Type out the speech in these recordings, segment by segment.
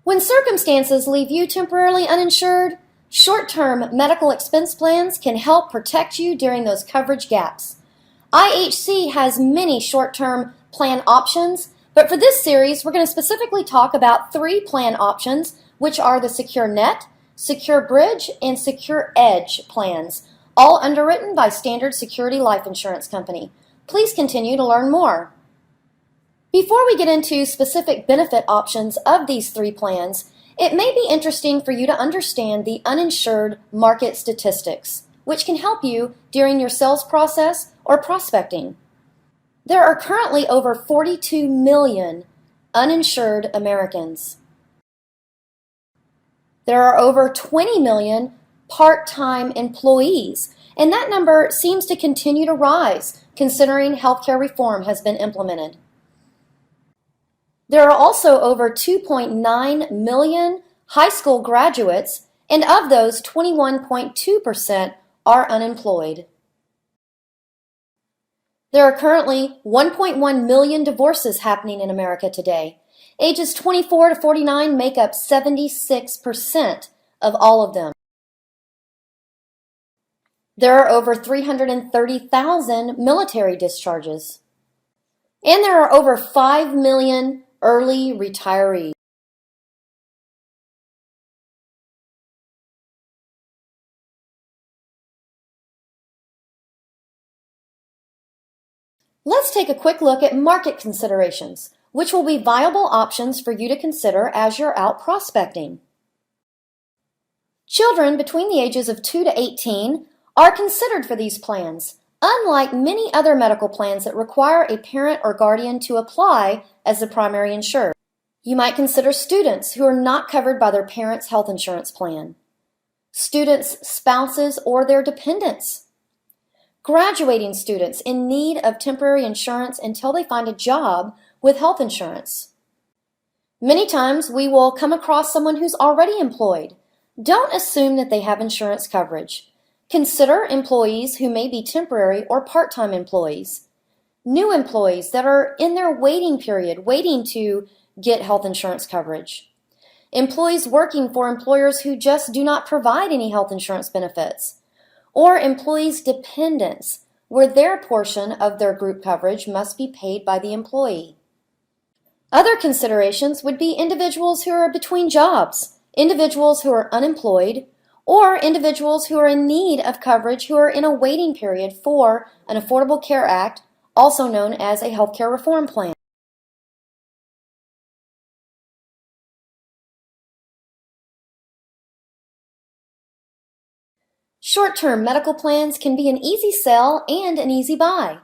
When circumstances leave you temporarily uninsured, short-term medical expense plans can help protect you during those coverage gaps. IHC has many short-term plan options, but for this series, we're going to specifically talk about 3 plan options, which are the Secure Net, Secure Bridge, and Secure Edge plans, all underwritten by Standard Security Life Insurance Company. Please continue to learn more. Before we get into specific benefit options of these 3 plans, it may be interesting for you to understand the uninsured market statistics, which can help you during your sales process or prospecting. There are currently over 42 million uninsured Americans. There are over 20 million part-time employees, and that number seems to continue to rise considering healthcare reform has been implemented. There are also over 2.9 million high school graduates, and of those, 21.2% are unemployed. There are currently 1.1 million divorces happening in America today. Ages 24 to 49 make up 76% of all of them. There are over 330,000 military discharges. And there are over 5 million early retirees. Let's take a quick look at market considerations, which will be viable options for you to consider as you're out prospecting. Children between the ages of 2 to 18 are considered for these plans, unlike many other medical plans that require a parent or guardian to apply as the primary insured. You might consider students who are not covered by their parents' health insurance plan, students' spouses or their dependents, graduating students in need of temporary insurance until they find a job with health insurance. Many times we will come across someone who's already employed. Don't assume that they have insurance coverage. Consider employees who may be temporary or part-time employees. New employees that are in their waiting period, waiting to get health insurance coverage. Employees working for employers who just do not provide any health insurance benefits. Or employees' dependents, where their portion of their group coverage must be paid by the employee. Other considerations would be individuals who are between jobs, individuals who are unemployed, or individuals who are in need of coverage who are in a waiting period for an Affordable Care Act, also known as a healthcare reform plan. Short-term medical plans can be an easy sell and an easy buy.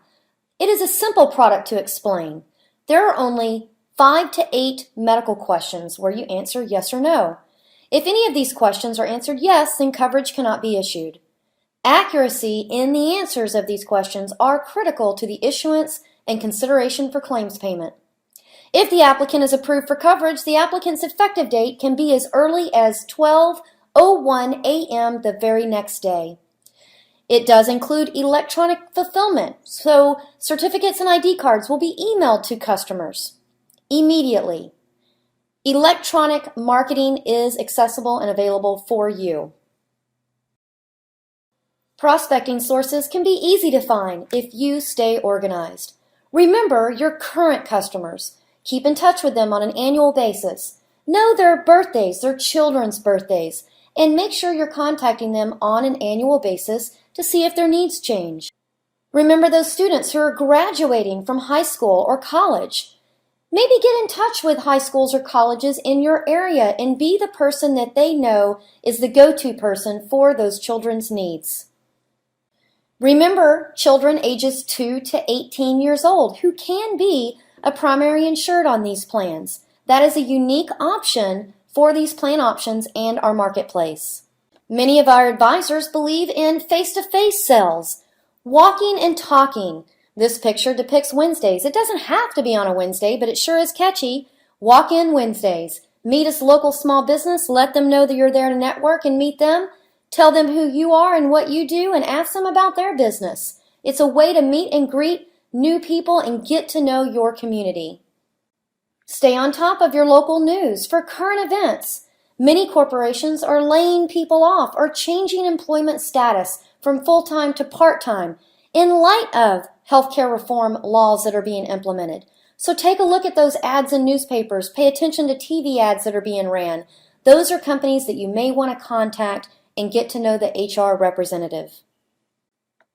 It is a simple product to explain. There are only 5 to 8 medical questions where you answer yes or no. If any of these questions are answered yes, then coverage cannot be issued. Accuracy in the answers of these questions are critical to the issuance and consideration for claims payment. If the applicant is approved for coverage, the applicant's effective date can be as early as 12:01 a.m. the very next day. It does include electronic fulfillment, so certificates and ID cards will be emailed to customers immediately. Electronic marketing is accessible and available for you. Prospecting sources can be easy to find if you stay organized. Remember your current customers. Keep in touch with them on an annual basis. Know their birthdays, their children's birthdays, and make sure you're contacting them on an annual basis to see if their needs change. Remember those students who are graduating from high school or college. Maybe get in touch with high schools or colleges in your area and be the person that they know is the go-to person for those children's needs. Remember children ages 2 to 18 years old who can be a primary insured on these plans. That is a unique option for these plan options and our marketplace. Many of our advisors believe in face-to-face sales, walking and talking. This picture depicts Wednesdays. It doesn't have to be on a Wednesday, but it sure is catchy. Walk-in Wednesdays. Meet a local small business. Let them know that you're there to network and meet them. Tell them who you are and what you do and ask them about their business. It's a way to meet and greet new people and get to know your community. Stay on top of your local news for current events. Many corporations are laying people off or changing employment status from full-time to part-time in light of healthcare reform laws that are being implemented. So take a look at those ads in newspapers. Pay attention to TV ads that are being ran. Those are companies that you may want to contact and get to know the HR representative.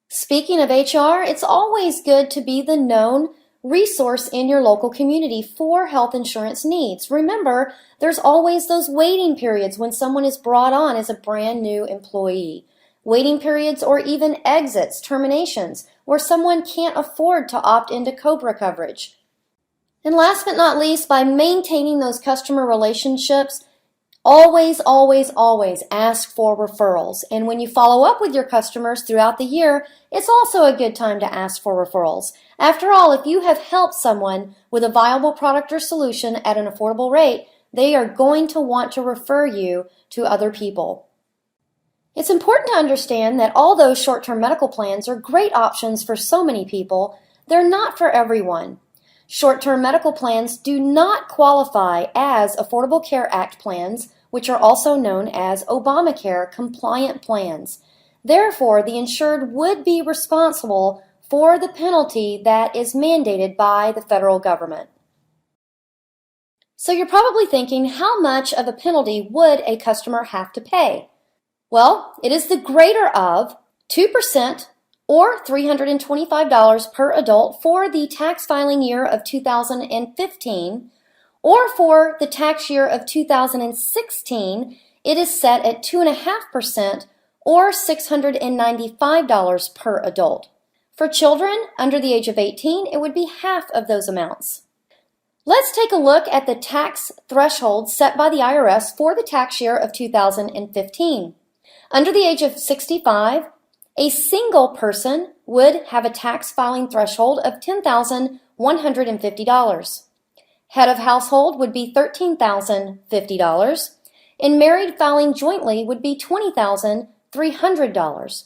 Speaking of HR, it's always good to be the known resource in your local community for health insurance needs. Remember, there's always those waiting periods when someone is brought on as a brand new employee. Waiting periods or even exits, terminations, where someone can't afford to opt into COBRA coverage. And last but not least, by maintaining those customer relationships, always ask for referrals. And when you follow up with your customers throughout the year, it's also a good time to ask for referrals. After all, if you have helped someone with a viable product or solution at an affordable rate, they are going to want to refer you to other people. It's important to understand that although short-term medical plans are great options for so many people, they're not for everyone. Short-term medical plans do not qualify as Affordable Care Act plans, which are also known as Obamacare compliant plans. Therefore, the insured would be responsible for the penalty that is mandated by the federal government. So you're probably thinking, how much of a penalty would a customer have to pay? Well, it is the greater of 2% or $325 per adult for the tax filing year of 2015, or for the tax year of 2016, it is set at 2.5% or $695 per adult. For children under the age of 18, it would be half of those amounts. Let's take a look at the tax threshold set by the IRS for the tax year of 2015. Under the age of 65, a single person would have a tax filing threshold of $10,150. Head of household would be $13,050, and married filing jointly would be $20,300.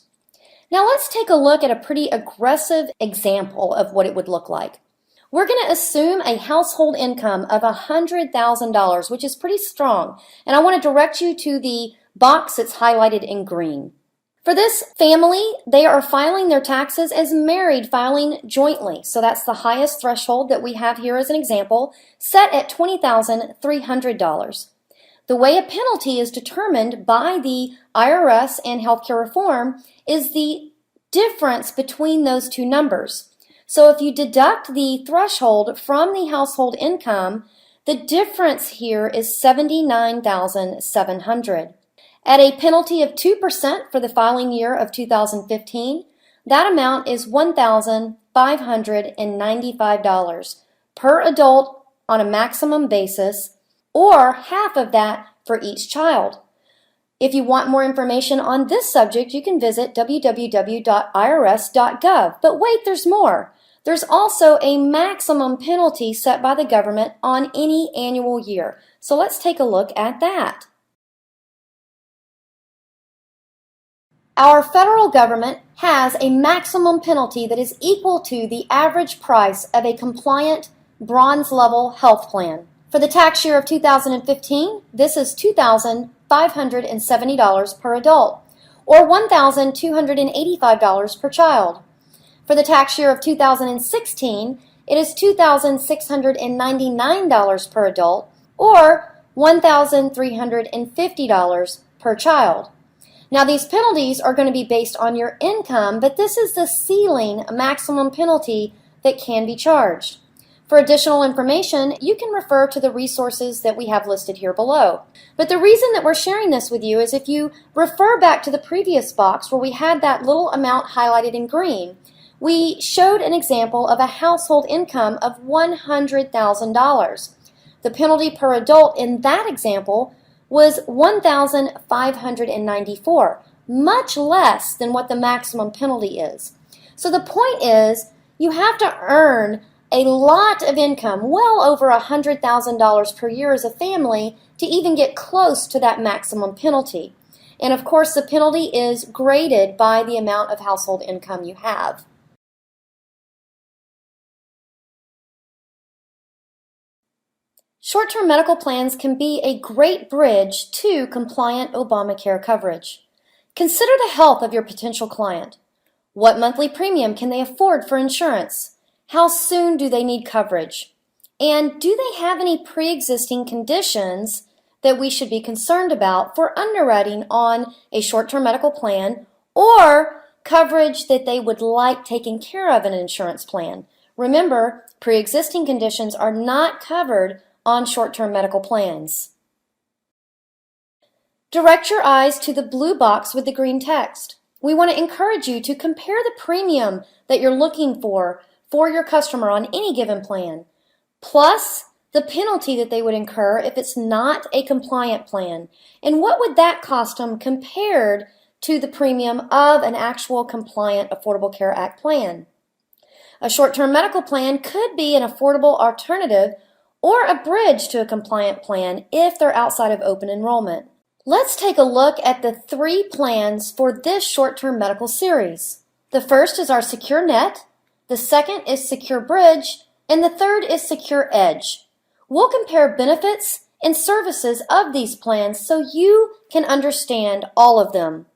Now let's take a look at a pretty aggressive example of what it would look like. We're going to assume a household income of $100,000, which is pretty strong, and I want to direct you to the box that's highlighted in green. For this family, they are filing their taxes as married filing jointly. So that's the highest threshold that we have here as an example, set at $20,300. The way a penalty is determined by the IRS and healthcare reform is the difference between those two numbers. So if you deduct the threshold from the household income, the difference here is $79,700. At a penalty of 2% for the filing year of 2015, that amount is $1,595 per adult on a maximum basis, or half of that for each child. If you want more information on this subject, you can visit www.irs.gov. But wait, there's more. There's also a maximum penalty set by the government on any annual year. So let's take a look at that. Our federal government has a maximum penalty that is equal to the average price of a compliant bronze level health plan. For the tax year of 2015, this is $2,570 per adult, or $1,285 per child. For the tax year of 2016, it is $2,699 per adult, or $1,350 per child. Now, these penalties are going to be based on your income, but this is the ceiling maximum penalty that can be charged. For additional information, you can refer to the resources that we have listed here below. But the reason that we're sharing this with you is if you refer back to the previous box where we had that little amount highlighted in green, we showed an example of a household income of $100,000. The penalty per adult in that example was $1,594, much less than what the maximum penalty is. So the point is, you have to earn a lot of income, well over $100,000 per year as a family, to even get close to that maximum penalty. And of course, the penalty is graded by the amount of household income you have. Short-term medical plans can be a great bridge to compliant Obamacare coverage. Consider the health of your potential client. What monthly premium can they afford for insurance? How soon do they need coverage? And do they have any pre-existing conditions that we should be concerned about for underwriting on a short-term medical plan or coverage that they would like taken care of in an insurance plan? Remember, pre-existing conditions are not covered on short-term medical plans. Direct your eyes to the blue box with the green text. We want to encourage you to compare the premium that you're looking for your customer on any given plan, plus the penalty that they would incur if it's not a compliant plan. And what would that cost them compared to the premium of an actual compliant Affordable Care Act plan? A short-term medical plan could be an affordable alternative or a bridge to a compliant plan if they're outside of open enrollment. Let's take a look at the 3 plans for this short-term medical series. The first is our Secure Net, the second is Secure Bridge, and the third is Secure Edge. We'll compare benefits and services of these plans so you can understand all of them.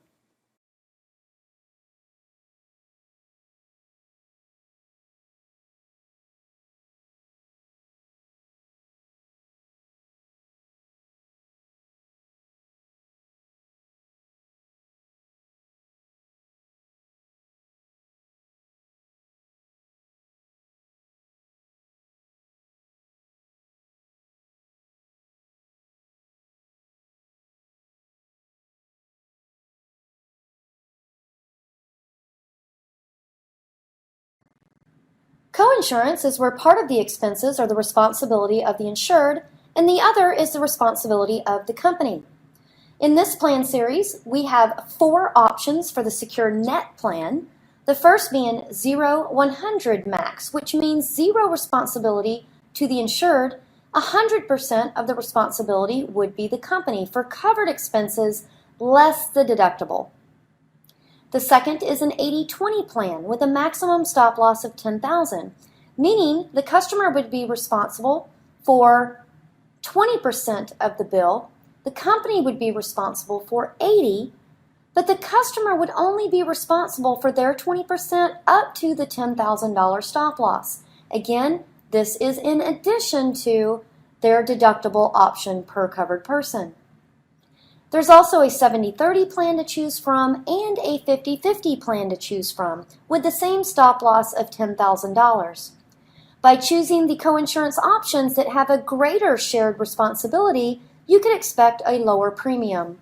Coinsurance is where part of the expenses are the responsibility of the insured and the other is the responsibility of the company. In this plan series, we have 4 options for the Secure Net plan, the first being 0-100 max, which means 0 responsibility to the insured. 100% of the responsibility would be the company for covered expenses less the deductible. The second is an 80-20 plan with a maximum stop loss of $10,000, meaning the customer would be responsible for 20% of the bill, the company would be responsible for 80%, but the customer would only be responsible for their 20% up to the $10,000 stop loss. Again, this is in addition to their deductible option per covered person. There's also a 70-30 plan to choose from and a 50-50 plan to choose from with the same stop loss of $10,000. By choosing the coinsurance options that have a greater shared responsibility, you can expect a lower premium.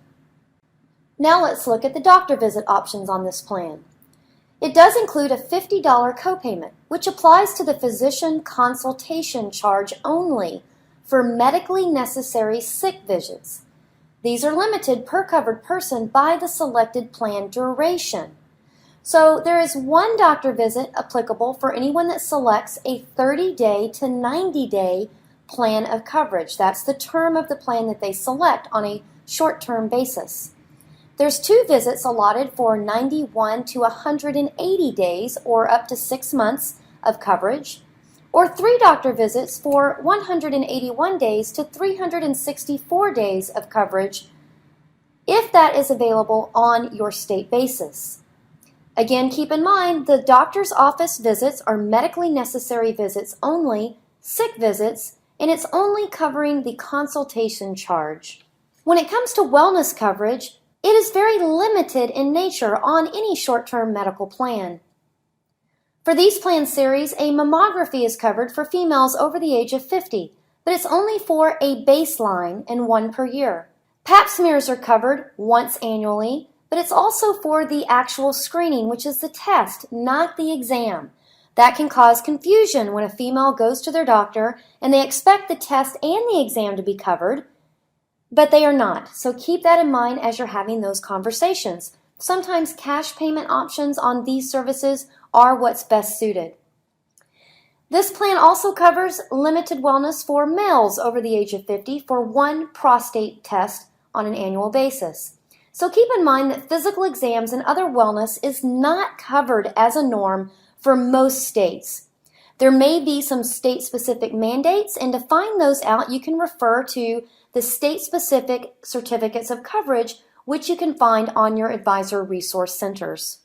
Now let's look at the doctor visit options on this plan. It does include a $50 copayment, which applies to the physician consultation charge only for medically necessary sick visits. These are limited per covered person by the selected plan duration. So there is 1 doctor visit applicable for anyone that selects a 30-day to 90-day plan of coverage. That's the term of the plan that they select on a short-term basis. There's 2 visits allotted for 91 to 180 days or up to 6 months of coverage, or 3 doctor visits for 181 days to 364 days of coverage if that is available on your state basis. Again, keep in mind the doctor's office visits are medically necessary visits only, sick visits, and it's only covering the consultation charge. When it comes to wellness coverage, it is very limited in nature on any short-term medical plan. For these plan series, a mammography is covered for females over the age of 50, but it's only for a baseline and 1 per year. Pap smears are covered once annually, but it's also for the actual screening, which is the test, not the exam. That can cause confusion when a female goes to their doctor and they expect the test and the exam to be covered, but they are not. So keep that in mind as you're having those conversations. Sometimes cash payment options on these services are what's best suited. This plan also covers limited wellness for males over the age of 50 for 1 prostate test on an annual basis. So keep in mind that physical exams and other wellness is not covered as a norm for most states. There may be some state-specific mandates, and to find those out, you can refer to the state-specific certificates of coverage, which you can find on your advisor resource centers.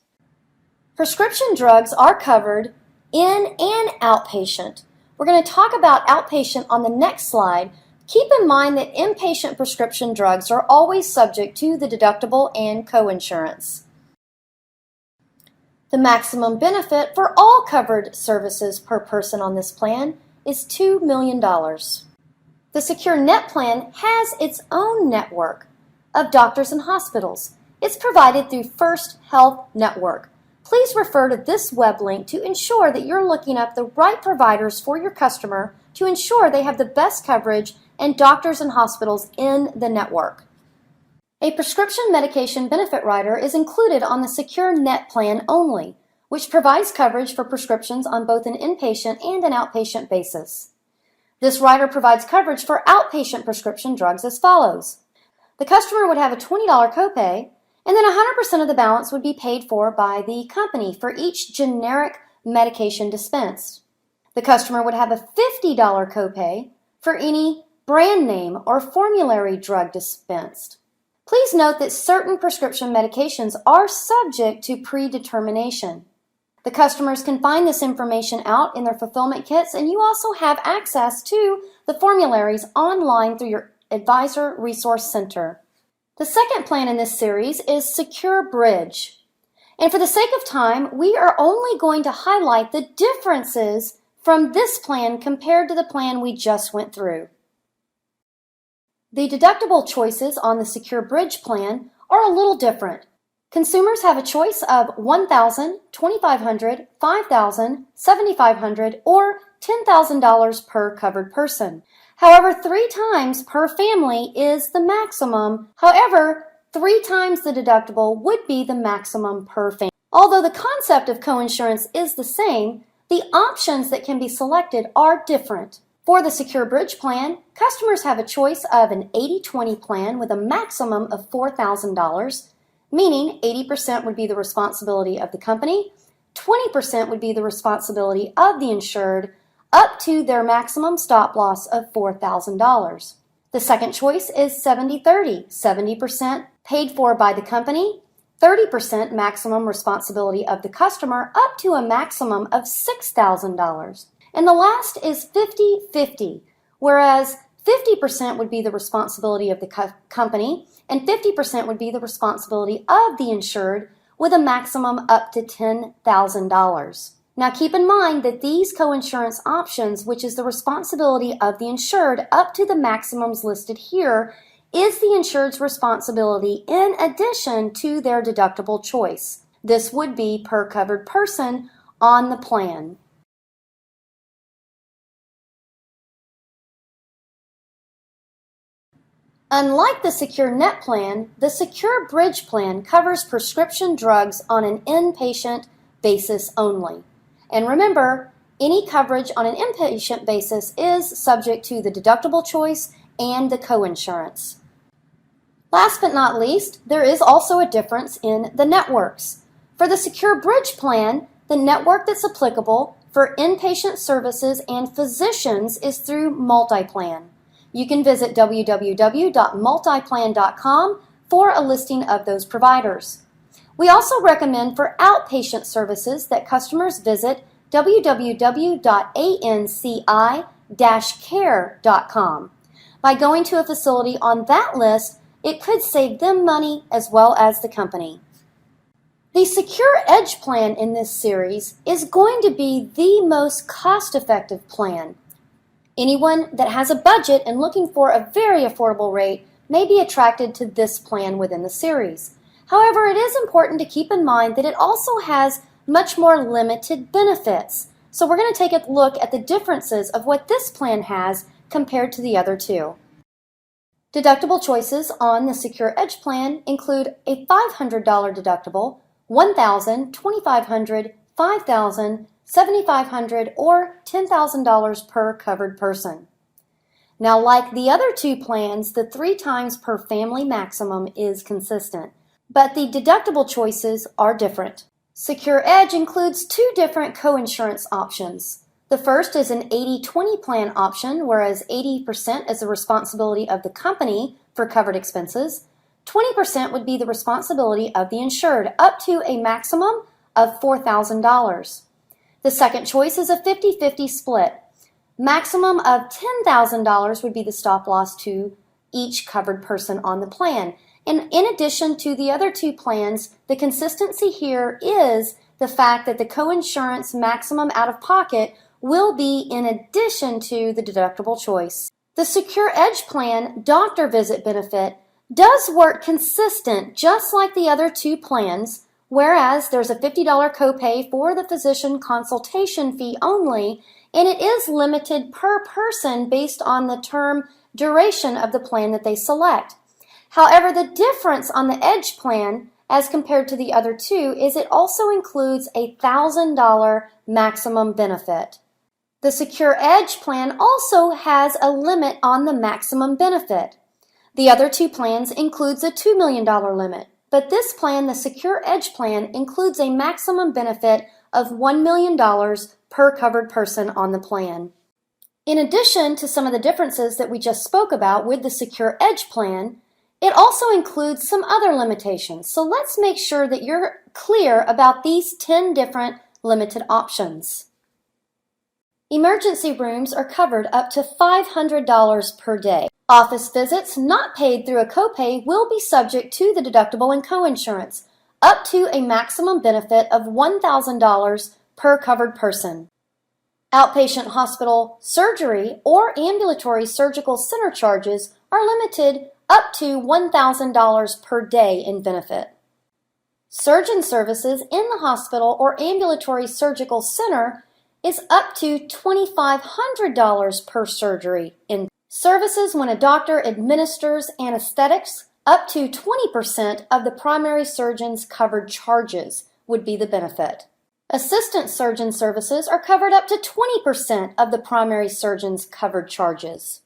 Prescription drugs are covered in and outpatient. We're going to talk about outpatient on the next slide. Keep in mind that inpatient prescription drugs are always subject to the deductible and coinsurance. The maximum benefit for all covered services per person on this plan is $2 million. The Secure Net plan has its own network of doctors and hospitals. It's provided through First Health Network. Please refer to this web link to ensure that you're looking up the right providers for your customer to ensure they have the best coverage and doctors and hospitals in the network. A prescription medication benefit rider is included on the Secure Net plan only, which provides coverage for prescriptions on both an inpatient and an outpatient basis. This rider provides coverage for outpatient prescription drugs as follows. The customer would have a $20 copay, and then 100% of the balance would be paid for by the company for each generic medication dispensed. The customer would have a $50 copay for any brand name or formulary drug dispensed. Please note that certain prescription medications are subject to predetermination. The customers can find this information out in their fulfillment kits, and you also have access to the formularies online through your Advisor Resource Center. The second plan in this series is Secure Bridge. And for the sake of time, we are only going to highlight the differences from this plan compared to the plan we just went through. The deductible choices on the Secure Bridge plan are a little different. Consumers have a choice of $1,000, $2,500, $5,000, $7,500, or $10,000 per covered person. However, 3 times per family is the maximum. However, 3 times the deductible would be the maximum per family. Although the concept of coinsurance is the same, the options that can be selected are different. For the Secure Bridge plan, customers have a choice of an 80-20 plan with a maximum of $4,000, meaning 80% would be the responsibility of the company, 20% would be the responsibility of the insured, up to their maximum stop loss of $4,000. The second choice is 70-30, 70% paid for by the company, 30% maximum responsibility of the customer, up to a maximum of $6,000. And the last is 50-50, whereas 50% would be the responsibility of the company and 50% would be the responsibility of the insured with a maximum up to $10,000. Now keep in mind that these coinsurance options, which is the responsibility of the insured up to the maximums listed here, is the insured's responsibility in addition to their deductible choice. This would be per covered person on the plan. Unlike the Secure Net plan, the Secure Bridge plan covers prescription drugs on an inpatient basis only. And remember, any coverage on an inpatient basis is subject to the deductible choice and the coinsurance. Last but not least, there is also a difference in the networks. For the Secure Bridge plan, the network that's applicable for inpatient services and physicians is through MultiPlan. You can visit www.multiplan.com for a listing of those providers. We also recommend for outpatient services that customers visit www.anci-care.com. By going to a facility on that list, it could save them money as well as the company. The Secure Edge plan in this series is going to be the most cost-effective plan. Anyone that has a budget and looking for a very affordable rate may be attracted to this plan within the series. However, it is important to keep in mind that it also has much more limited benefits. So we're going to take a look at the differences of what this plan has compared to the other two. Deductible choices on the Secure Edge plan include a $500 deductible, $1,000, $2,500, $5,000, $7,500, or $10,000 per covered person. Now, like the other two plans, the 3 times per family maximum is consistent, but the deductible choices are different. Secure Edge includes 2 different coinsurance options. The first is an 80-20 plan option, whereas 80% is the responsibility of the company for covered expenses. 20% would be the responsibility of the insured, up to a maximum of $4,000. The second choice is a 50-50 split. Maximum of $10,000 would be the stop loss to each covered person on the plan. And in addition to the other two plans, the consistency here is the fact that the coinsurance maximum out-of-pocket will be in addition to the deductible choice. The Secure Edge plan doctor visit benefit does work consistent just like the other two plans, whereas there's a $50 copay for the physician consultation fee only, and it is limited per person based on the term duration of the plan that they select. However, the difference on the Edge plan as compared to the other two is it also includes a $1,000 maximum benefit. The Secure Edge plan also has a limit on the maximum benefit. The other two plans includes a $2 million limit, but this plan, the Secure Edge plan, includes a maximum benefit of $1 million per covered person on the plan. In addition to some of the differences that we just spoke about with the Secure Edge plan, it also includes some other limitations. So let's make sure that you're clear about these 10 different limited options. Emergency rooms are covered up to $500 per day. Office visits not paid through a copay will be subject to the deductible and coinsurance, up to a maximum benefit of $1,000 per covered person. Outpatient hospital surgery or ambulatory surgical center charges are limited up to $1,000 per day in benefit. Surgeon services in the hospital or ambulatory surgical center is up to $2,500 per surgery in services when a doctor administers anesthetics. Up to 20% of the primary surgeon's covered charges would be the benefit. Assistant surgeon services are covered up to 20% of the primary surgeon's covered charges.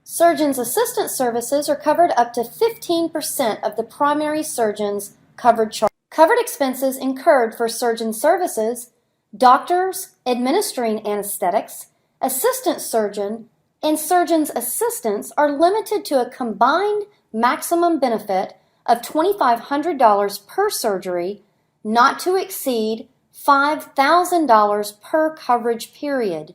Surgeon's assistant services are covered up to 15% of the primary surgeon's covered charges. Covered expenses incurred for surgeon services, doctors administering anesthetics, assistant surgeon, and surgeon's assistants are limited to a combined maximum benefit of $2,500 per surgery, not to exceed $5,000 per coverage period.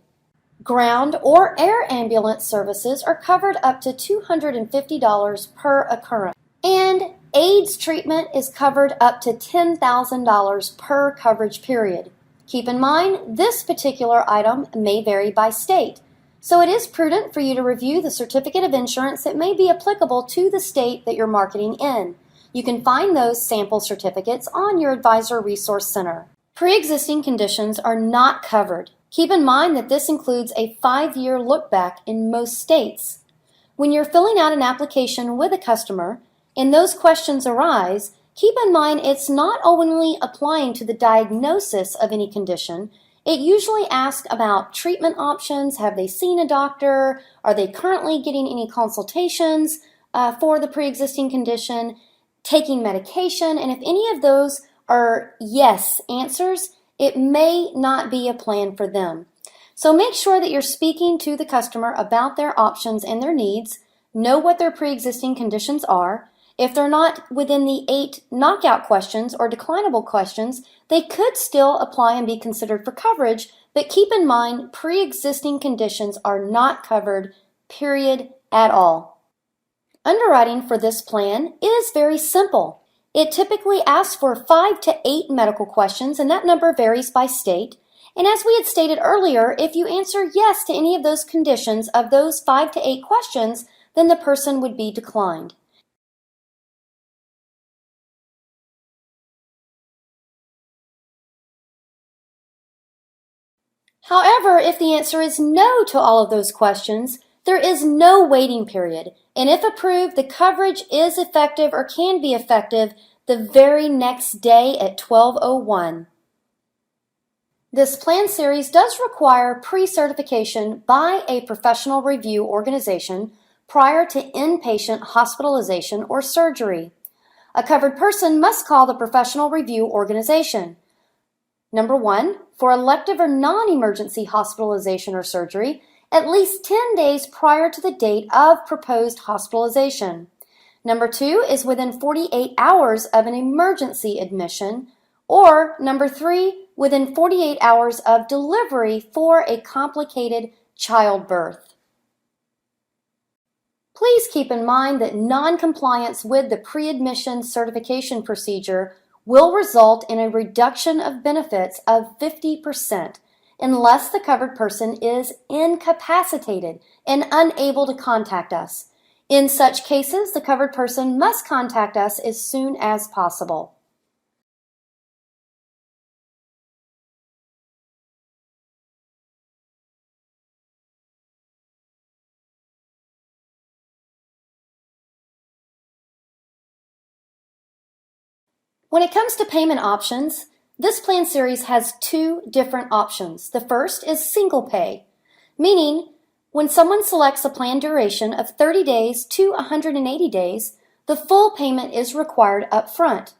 Ground or air ambulance services are covered up to $250 per occurrence. And AIDS treatment is covered up to $10,000 per coverage period. Keep in mind, this particular item may vary by state, so it is prudent for you to review the certificate of insurance that may be applicable to the state that you're marketing in. You can find those sample certificates on your Advisor Resource Center. Pre-existing conditions are not covered. Keep in mind that this includes a 5-year look-back in most states. When you're filling out an application with a customer and those questions arise, keep in mind it's not only applying to the diagnosis of any condition. It usually asks about treatment options. Have they seen a doctor? Are they currently getting any consultations for the pre-existing condition? Taking medication? And if any of those are yes answers, it may not be a plan for them. So make sure that you're speaking to the customer about their options and their needs. Know what their pre-existing conditions are. If they're not within the 8 knockout questions or declinable questions, they could still apply and be considered for coverage, but keep in mind pre-existing conditions are not covered, period, at all. Underwriting for this plan is very simple. It typically asks for 5 to 8 medical questions, and that number varies by state. And as we had stated earlier, if you answer yes to any of those conditions of those 5 to 8 questions, then the person would be declined. However, if the answer is no to all of those questions, there is no waiting period, and if approved, the coverage is effective or can be effective the very next day at 12:01. This plan series does require pre-certification by a professional review organization prior to inpatient hospitalization or surgery. A covered person must call the professional review organization. Number 1, for elective or non-emergency hospitalization or surgery, at least 10 days prior to the date of proposed hospitalization. Number 2 is within 48 hours of an emergency admission. Or number 3, within 48 hours of delivery for a complicated childbirth. Please keep in mind that non-compliance with the pre-admission certification procedure will result in a reduction of benefits of 50% unless the covered person is incapacitated and unable to contact us. In such cases, the covered person must contact us as soon as possible. When it comes to payment options, this plan series has 2 different options. The first is single pay, meaning when someone selects a plan duration of 30 days to 180 days, the full payment is required up front.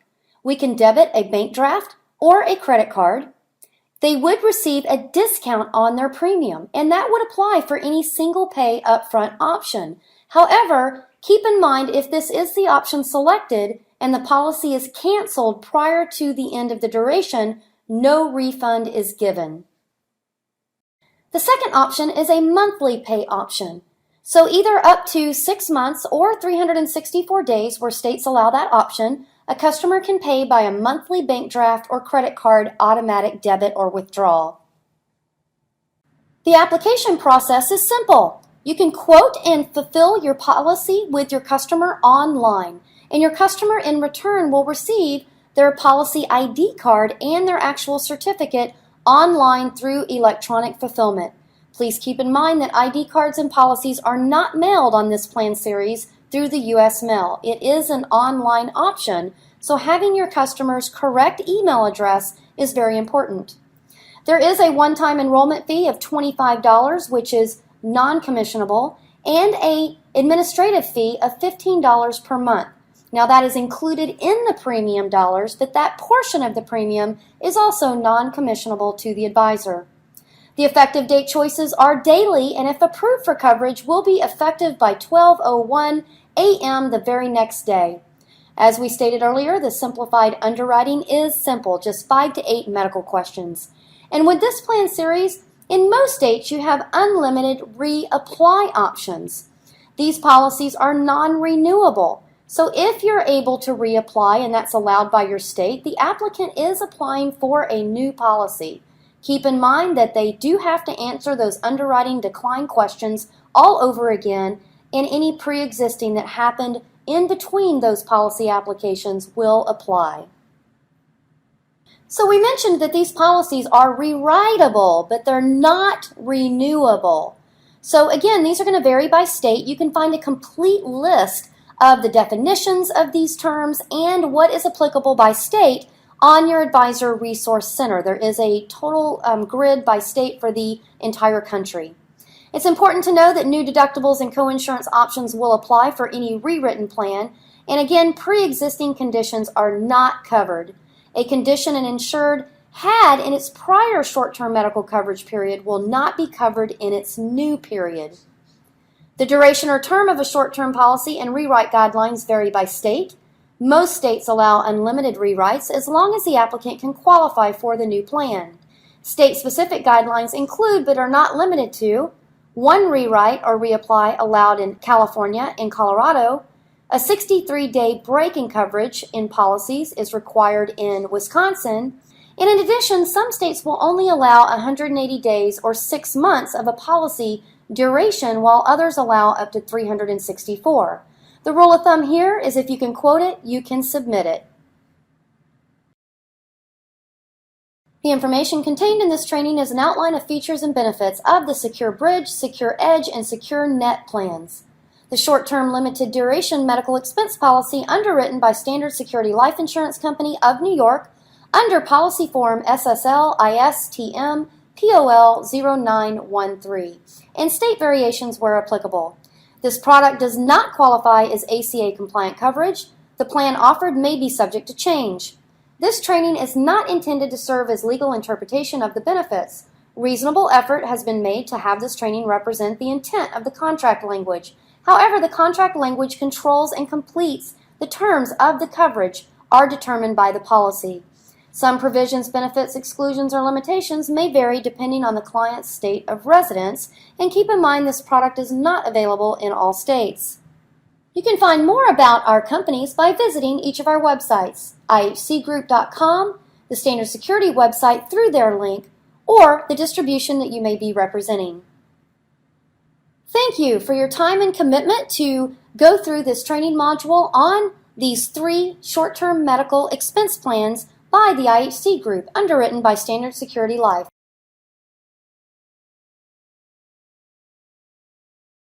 We can debit a bank draft or a credit card. They would receive a discount on their premium, and that would apply for any single pay upfront option. However, keep in mind if this is the option selected and the policy is canceled prior to the end of the duration, no refund is given. The second option is a monthly pay option. So either up to 6 months or 364 days where states allow that option, a customer can pay by a monthly bank draft or credit card automatic debit or withdrawal. The application process is simple. You can quote and fulfill your policy with your customer online, and your customer in return will receive their policy ID card and their actual certificate online through electronic fulfillment. Please keep in mind that ID cards and policies are not mailed on this plan series through the U.S. mail. It is an online option, so having your customer's correct email address is very important. There is a one-time enrollment fee of $25, which is non-commissionable, and an administrative fee of $15 per month. Now that is included in the premium dollars, but that portion of the premium is also non-commissionable to the advisor. The effective date choices are daily, and if approved for coverage, will be effective by 12:01 a.m. the very next day. As we stated earlier, the simplified underwriting is simple, just 5 to 8 medical questions. And with this plan series, in most states you have unlimited reapply options. These policies are non-renewable. So if you're able to reapply and that's allowed by your state, the applicant is applying for a new policy. Keep in mind that they do have to answer those underwriting decline questions all over again, and any pre-existing that happened in between those policy applications will apply. So we mentioned that these policies are rewritable, but they're not renewable. So again, these are going to vary by state. You can find a complete list of the definitions of these terms and what is applicable by state on your Advisor Resource Center. There is a total grid by state for the entire country. It's important to know that new deductibles and coinsurance options will apply for any rewritten plan, and again, pre-existing conditions are not covered. A condition an insured had in its prior short-term medical coverage period will not be covered in its new period. The duration or term of a short-term policy and rewrite guidelines vary by state. Most states allow unlimited rewrites as long as the applicant can qualify for the new plan. State-specific guidelines include but are not limited to 1 rewrite or reapply allowed in California and Colorado. A 63-day break in coverage in policies is required in Wisconsin. And in addition, some states will only allow 180 days or 6 months of a policy duration, while others allow up to 364. The rule of thumb here is if you can quote it, you can submit it. The information contained in this training is an outline of features and benefits of the Secure Bridge, Secure Edge, and Secure Net plans. The short-term limited duration medical expense policy underwritten by Standard Security Life Insurance Company of New York under policy form SSL ISTM POL 0913 and state variations where applicable. This product does not qualify as ACA compliant coverage. The plan offered may be subject to change. This training is not intended to serve as legal interpretation of the benefits. Reasonable effort has been made to have this training represent the intent of the contract language. However, the contract language controls and completes the terms of the coverage are determined by the policy. Some provisions, benefits, exclusions, or limitations may vary depending on the client's state of residence, and keep in mind this product is not available in all states. You can find more about our companies by visiting each of our websites, ihcgroup.com, the Standard Security website through their link, or the distribution that you may be representing. Thank you for your time and commitment to go through this training module on these 3 short-term medical expense plans by the IHC Group, underwritten by Standard Security Life.